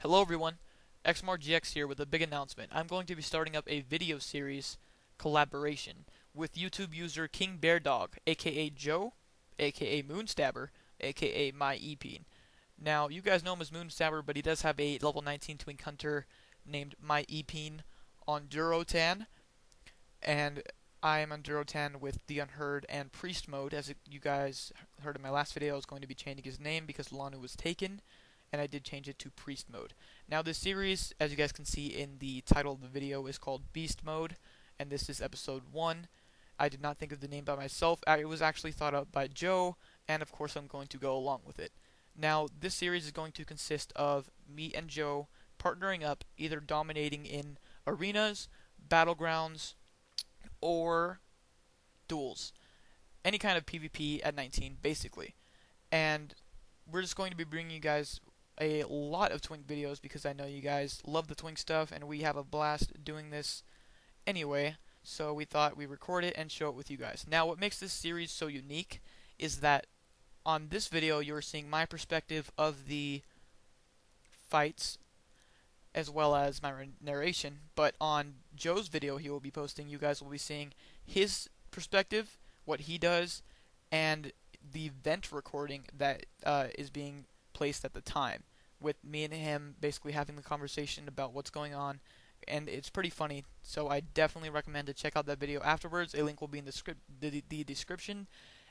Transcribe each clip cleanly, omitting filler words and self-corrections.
Hello everyone, xMarcGx here with a big announcement. I'm going to be starting up a video series collaboration with YouTube user King Bear Dog, aka Joe, aka Moonstabber, aka MyEpeen. Now, you guys know him as Moonstabber, but he does have a level 19 Twink Hunter named MyEpeen on Durotan, and I am on Durotan with the Unheard and Priest mode. As you guys heard in my last video, I was going to be changing his name because Lanu was taken, and I did change it to Priest mode. Now this series, as you guys can see in the title of the video, is called Beastmode, and this is episode 1. I did not think of the name by myself. It was actually thought up by Joe, and of course I'm going to go along with it. Now this series is going to consist of me and Joe partnering up, either dominating in arenas, battlegrounds, or duels. Any kind of PvP at 19, basically. And we're just going to be bringing you guys a lot of Twink videos because I know you guys love the Twink stuff and we have a blast doing this anyway, so we thought we'd record it and show it with you guys. Now what makes this series so unique is that on this video you're seeing my perspective of the fights as well as my narration, but on Joe's video he will be posting, you guys will be seeing his perspective, what he does, and the vent recording that is being placed at the time, with me and him basically having the conversation about what's going on, and it's pretty funny, so I definitely recommend to check out that video afterwards. A link will be in the description,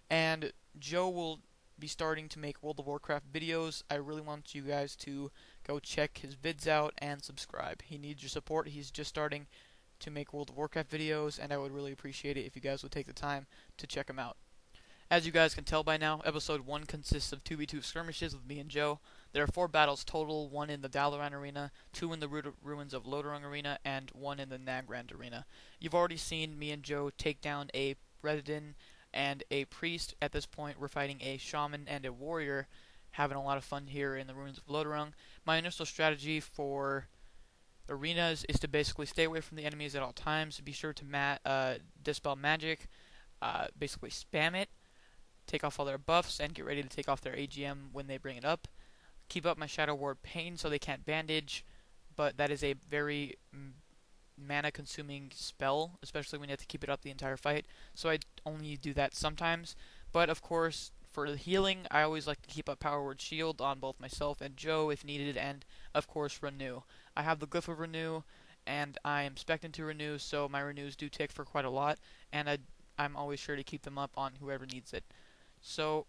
and Joe will be starting to make World of Warcraft videos. I really want you guys to go check his vids out and subscribe. He needs your support. He's just starting to make World of Warcraft videos, and I would really appreciate it if you guys would take the time to check him out. As you guys can tell by now, episode 1 consists of 2v2 skirmishes with me and Joe. There are 4 battles total, 1 in the Dalaran arena, 2 in the ruins of Lodorong arena, and 1 in the Nagrand arena. You've already seen me and Joe take down a Redidin and a priest. At this point we're fighting a shaman and a warrior, having a lot of fun here in the ruins of Lodorong. My initial strategy for arenas is to basically stay away from the enemies at all times, be sure to dispel magic, basically spam it, take off all their buffs, and get ready to take off their AGM when they bring it up. Keep up my Shadow Ward Pain so they can't bandage, but that is a very mana consuming spell, especially when you have to keep it up the entire fight, so I only do that sometimes. But of course, for the healing, I always like to keep up Power Word Shield on both myself and Joe if needed, and of course Renew. I have the Glyph of Renew, and I am spec'd into Renew, so my Renews do tick for quite a lot, and I'm always sure to keep them up on whoever needs it. So,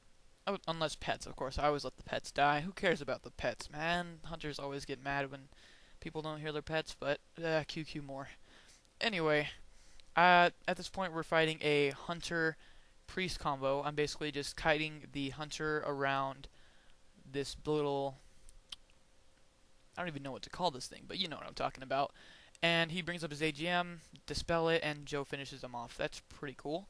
unless pets, of course. I always let the pets die. Who cares about the pets, man? Hunters always get mad when people don't hear their pets, but QQ more. Anyway, at this point we're fighting a hunter-priest combo. I'm basically just kiting the hunter around this little... I don't even know what to call this thing, but you know what I'm talking about. And he brings up his AGM, dispel it, and Joe finishes him off. That's pretty cool.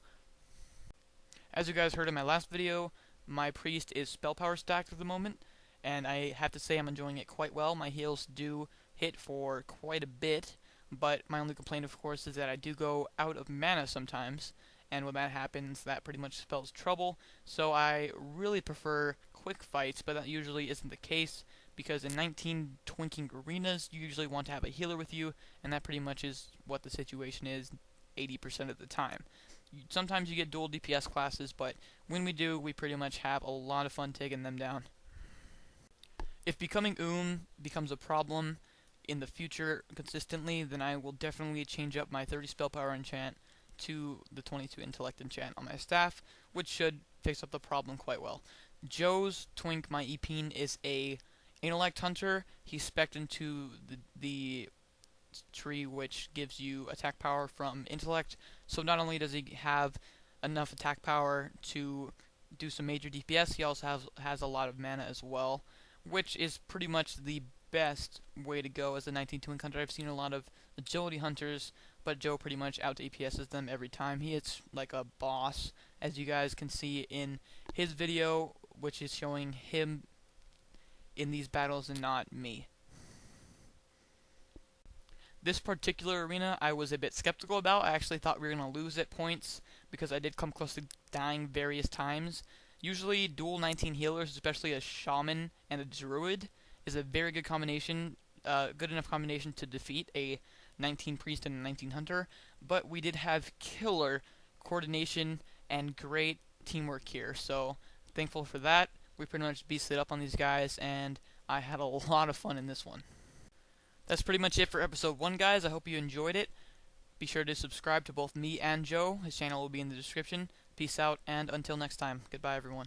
As you guys heard in my last video, my priest is spell power stacked at the moment, and I have to say I'm enjoying it quite well. My heals do hit for quite a bit, but my only complaint, of course, is that I do go out of mana sometimes, and when that happens, that pretty much spells trouble. So I really prefer quick fights, but that usually isn't the case, because in 19 twinking arenas, you usually want to have a healer with you, and that pretty much is what the situation is 80% of the time. Sometimes you get dual DPS classes, but when we do, we pretty much have a lot of fun taking them down. If becoming becomes a problem in the future consistently, then I will definitely change up my 30 spell power enchant to the 22 intellect enchant on my staff, which should fix up the problem quite well. Joe's Twink, MyEpeen, is a intellect hunter. He's spec'd into the tree, which gives you attack power from intellect, so not only does he have enough attack power to do some major DPS, he also has a lot of mana as well, which is pretty much the best way to go as a 19 Twink hunter. I've seen a lot of agility hunters, but Joe pretty much out DPSs them every time. He hits like a boss, as you guys can see in his video, which is showing him in these battles and not me. This particular arena I was a bit skeptical about. I actually thought we were going to lose at points because I did come close to dying various times. Usually dual 19 healers, especially a shaman and a druid, is a very good combination good enough combination to defeat a 19 priest and a 19 hunter, but we did have killer coordination and great teamwork here, so thankful for that. We pretty much beasted up on these guys, and I had a lot of fun in this one. That's pretty much it for episode 1, guys. I hope you enjoyed it. Be sure to subscribe to both me and Joe. His channel will be in the description. Peace out, and until next time, goodbye everyone.